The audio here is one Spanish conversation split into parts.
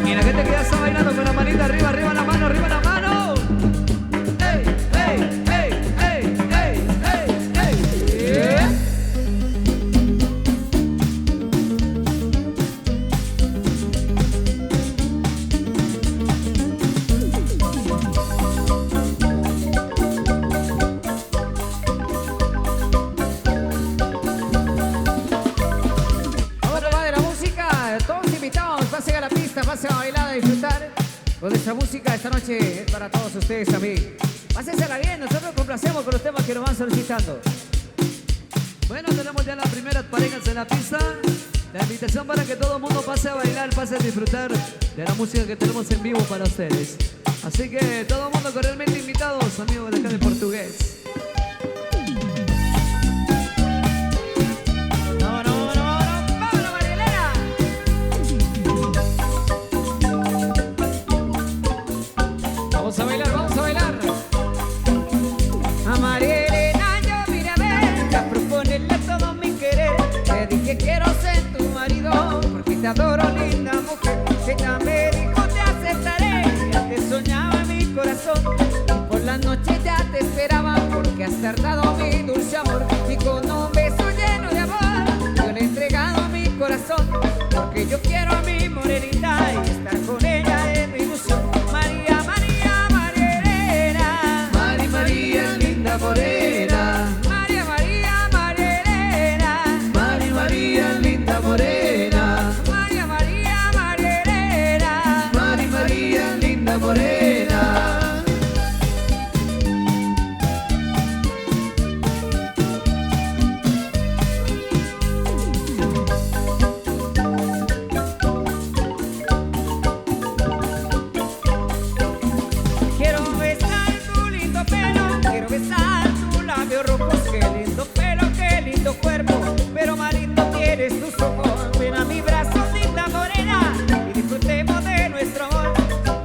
Y la gente que ya está bailando con la manita arriba, arriba la mano, arriba la mano. ¡Ey, ey, ey, ey, ey, ey, ey! Yeah. Pasen a la pista, pasen a bailar, a disfrutar con esta música. Esta noche es para todos ustedes también. Pásensela bien, nosotros complacemos con los temas que nos van solicitando. Bueno, tenemos ya las primeras parejas en la pista. La invitación para que todo el mundo pase a bailar, pase a disfrutar de la música que tenemos en vivo para ustedes. Así que todo el mundo cordialmente invitados, amigos de acá de Portugués. Vamos a bailar, vamos a bailar. A María Elena yo vine a ver, a proponerle todo mi querer. Te dije quiero ser tu marido, porque te adoro, linda mujer. Ella me dijo te aceptaré, ya te soñaba en mi corazón. Y por la noche ya te esperaba, porque has tardado mi dulce amor. Y con un beso lleno de amor, yo le he entregado mi corazón. Porque yo quiero a mi morenita y estar con ella es mi ilusión. María, María, María Elena. Mari, María, linda morena. María, María, María Elena. Mari, María, linda morena. María, María, María Elena. Mari, María, linda morena. Quiero besar tu lindo pelo, quiero besar tus labios rojos. Qué lindo pelo, qué lindo cuerpo, pero más lindo tienes tus ojos. Ven a mi brazo, linda morena, y disfrutemos de nuestro amor.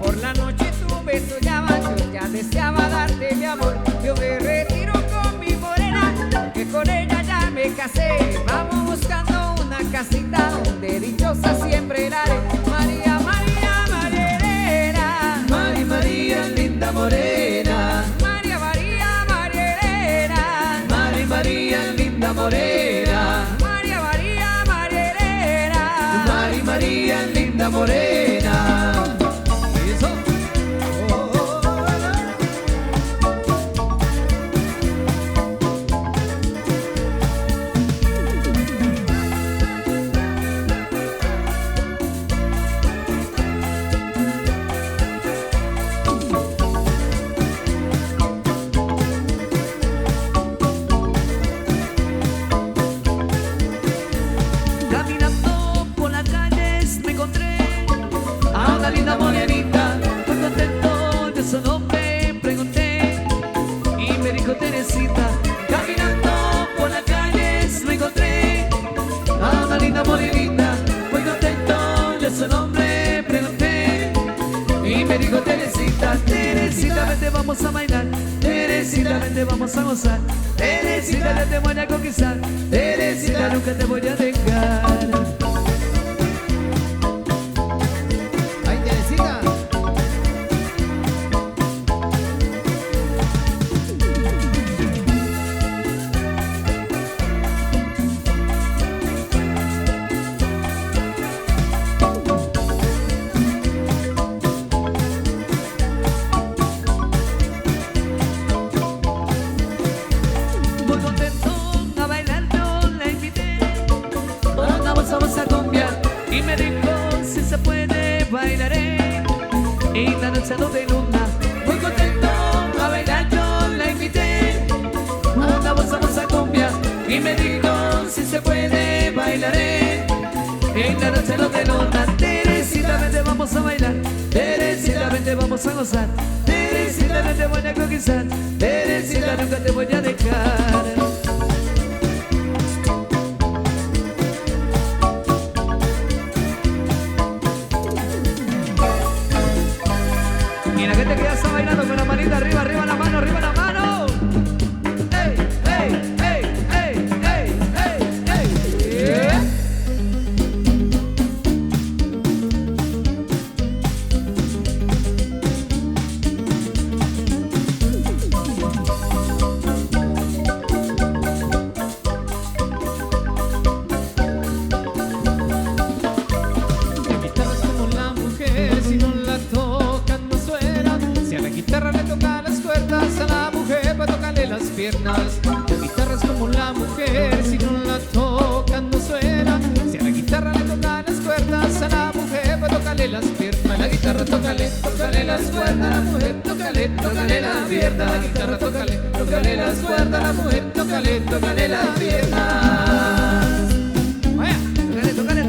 Por la noche tu beso llama, yo ya deseaba darte mi amor. Yo me retiro con mi morena, porque con ella ya me casé. Vamos buscando una casita donde dichosa siempre la haré. María, María, María Elena. Mari, María, linda morena. María, María, María Elena. Mari, María, linda morena. María, María, María Elena. Mari, María, linda morena. Eso. Caminando por las calles me encontré a una linda morenita. Muy contento de su nombre pregunté y me dijo Teresita. Caminando por las calles me encontré a una linda morenita. Muy contento de su nombre pregunté y me dijo Teresita. Teresita, vente vamos a bailar. Teresita, vente vamos a gozar. Teresita, yo te voy a conquistar. Teresita, nunca te voy a dejar. Ay, Teresita. Muy contento a bailar, yo la invité. Vamos a cumbia. Y me dijo, si se puede, bailaré. Y la noche de luna. Muy contento a bailar, yo la invité. Vamos a cumbia. Y me dijo, si se puede, bailaré. En la noche de luna. Teresita, vente, vamos a bailar. Teresita, vente, vamos a gozar. Teresita, no te voy a conquistar. Teresita, nunca te voy a dejar. Y la gente que ya está bailando con la manita arriba, arriba la mano, arriba la mano. ¡Ey, ey, ey, ey, ey, ey, ey! Yeah. mujer si no la tocan no suena. Si a la guitarra le tocan las cuerdas a la mujer, pues tócale las piernas. A la guitarra tócale las cuerdas a la mujer, tócale las piernas. A la guitarra tócale las cuerdas a la mujer, tócale las piernas. Vaya, tócale.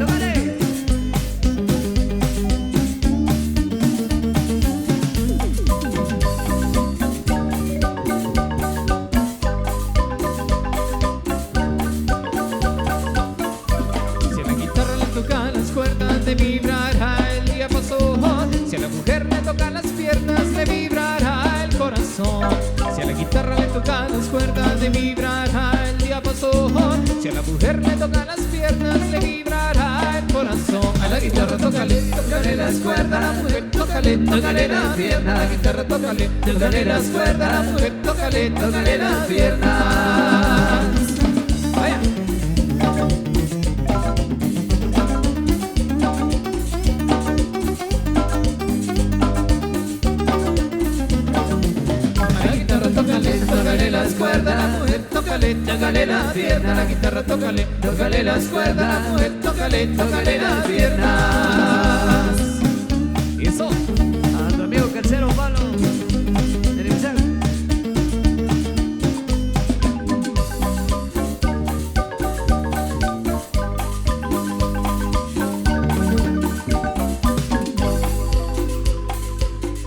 Le vibrará el diapasón. Si a la mujer le tocan las piernas, le vibrará el corazón. Si a la guitarra le tocan las cuerdas, le vibrará el diapasón. Si a la mujer le tocan las piernas, le vibrará el corazón. A la guitarra tócale las cuerdas, a la mujer tócale las piernas. A la guitarra tócale las cuerdas, a la mujer tócale las piernas. Vaya. Tócale las cuerdas, la mujer tócale las piernas. La guitarra tócale las cuerdas, la mujer tócale las piernas. Eso. A tu amigo Calcero Palo de Nimzac.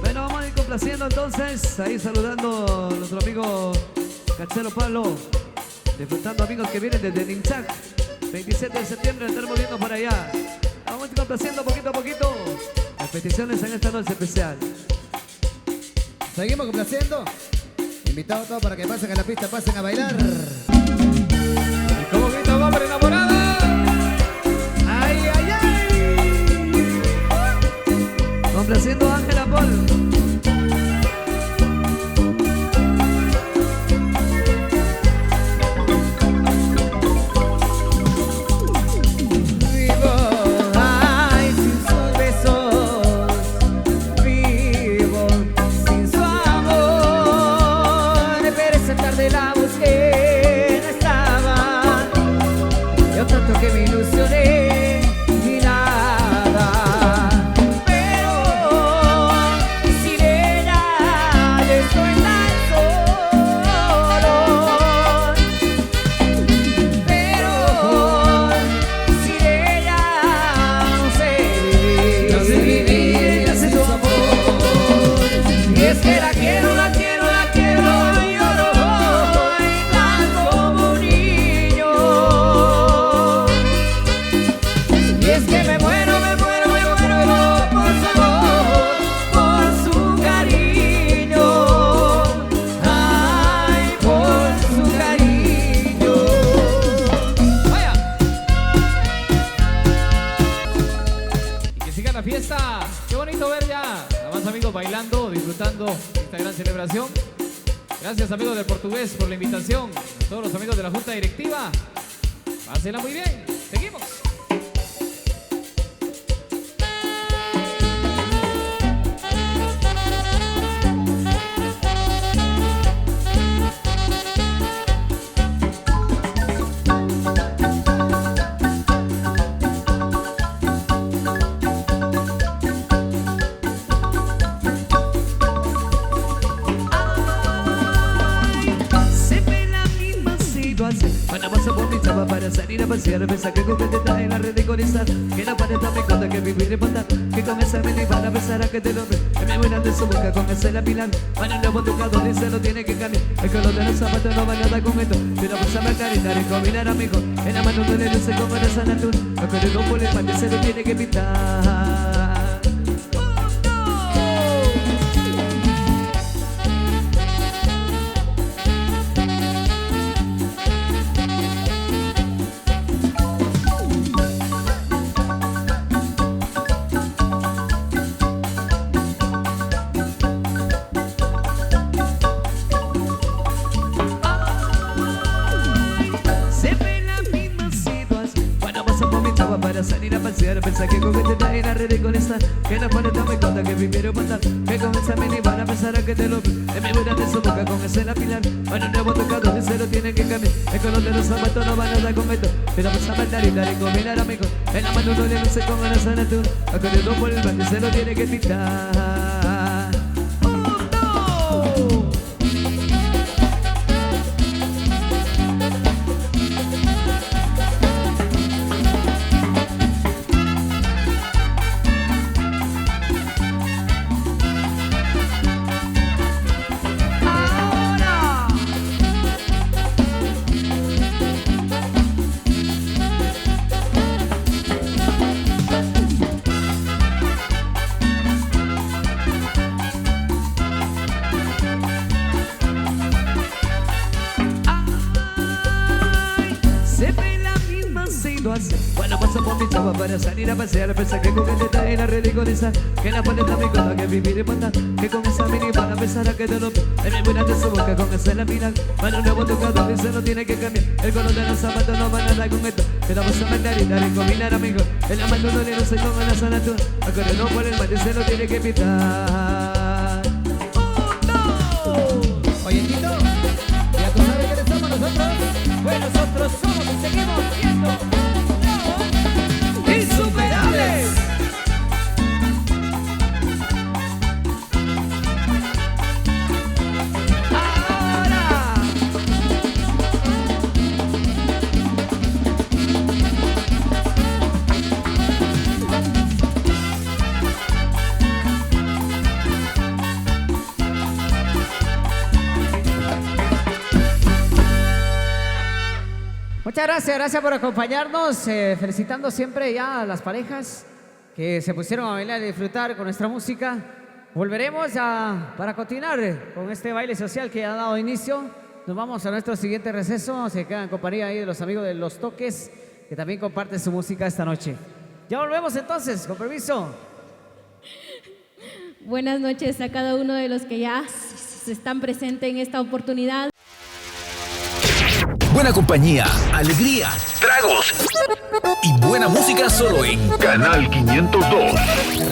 Bueno, vamos a ir complaciendo entonces. Ahí saludando a nuestro amigo Calcero Pablo, disfrutando amigos que vienen desde Nimzac. 27 de septiembre estaremos viendo por allá. Vamos a ir complaciendo poquito a poquito las peticiones en esta noche especial. Seguimos complaciendo. Invitados todos para que pasen a la pista, pasen a bailar. Y como grita va por enamorada. ¡Ay, ay, ay! Complaciendo a Ángela Paul. Que me ilusioné y nada, pero sin ella estoy tan solo, pero sin ella no sé vivir, sin su amor. Y es que la quiero, y yo no voy tan como un niño. Y es que me muero por su amor, por su cariño. Ay, por su cariño. Vaya. Y que siga la fiesta. Qué bonito ver ya a más amigos bailando, disfrutando esta gran celebración. Gracias amigos del Portugués por la invitación. A todos los amigos de la Junta Directiva. Pásenla muy bien. Seguimos. Cuando paso por mi chapa para salir a pasear, pensar que con que te trae la ridiculizar, que no para estar me conta que vivir y montar, que con esa mini van a pensar a que te lo ve, que me mueran de su boca con ese lapilar, para un nuevo tocador y se lo tiene que cambiar, el color de los zapatos no va nada con esto, si no pasa a marcar y combinar amigos, en la mano no le luce como esa natura, lo que le no pone el pan se lo tiene que pintar. Para salir a pasear, piensa que con este está en la ridiculeza, que no pone tan muy corta que primero matar, que con esa mini van a pensar a que te lo en mi buena de su boca con ese la pilar. Bueno, un nuevo tocador y se lo tienen que cambiar. El color de los zapatos no van a dar con esto, pero vamos a mandar y dar y combinar amigos. En la mano no le luce con una sanatura, acordeón por el baile se lo tiene que tirar. Bueno, paso por mi chava para salir a pasear. Pensar que con este está en la ridiculeza, que la pone tan mi cosa que vivir y mandar, que con esa mini van a pensar a que te lo en mi buena de su boca con esa la miran. Bueno, un nuevo tocador y se lo tiene que cambiar. El color de los zapatos no van a dar con esto, que vamos a mandar y dar y combinar amigos. En la mano no le luce con una sanatura, acordeón por el baile se lo tiene que pitar. Oye, Tito, ¿ya tú sabes quiénes somos nosotros? Pues nosotros somos y seguimos siendo ¡insuperables! Muchas gracias por acompañarnos, felicitando siempre ya a las parejas que se pusieron a bailar y disfrutar con nuestra música. Volveremos para continuar con este baile social que ha dado inicio. Nos vamos a nuestro siguiente receso, se quedan en compañía ahí de los amigos de Los Toques, que también comparten su música esta noche. Ya volvemos entonces, con permiso. Buenas noches a cada uno de los que ya están presentes en esta oportunidad. Buena compañía, alegría, tragos y buena música solo en Canal 502.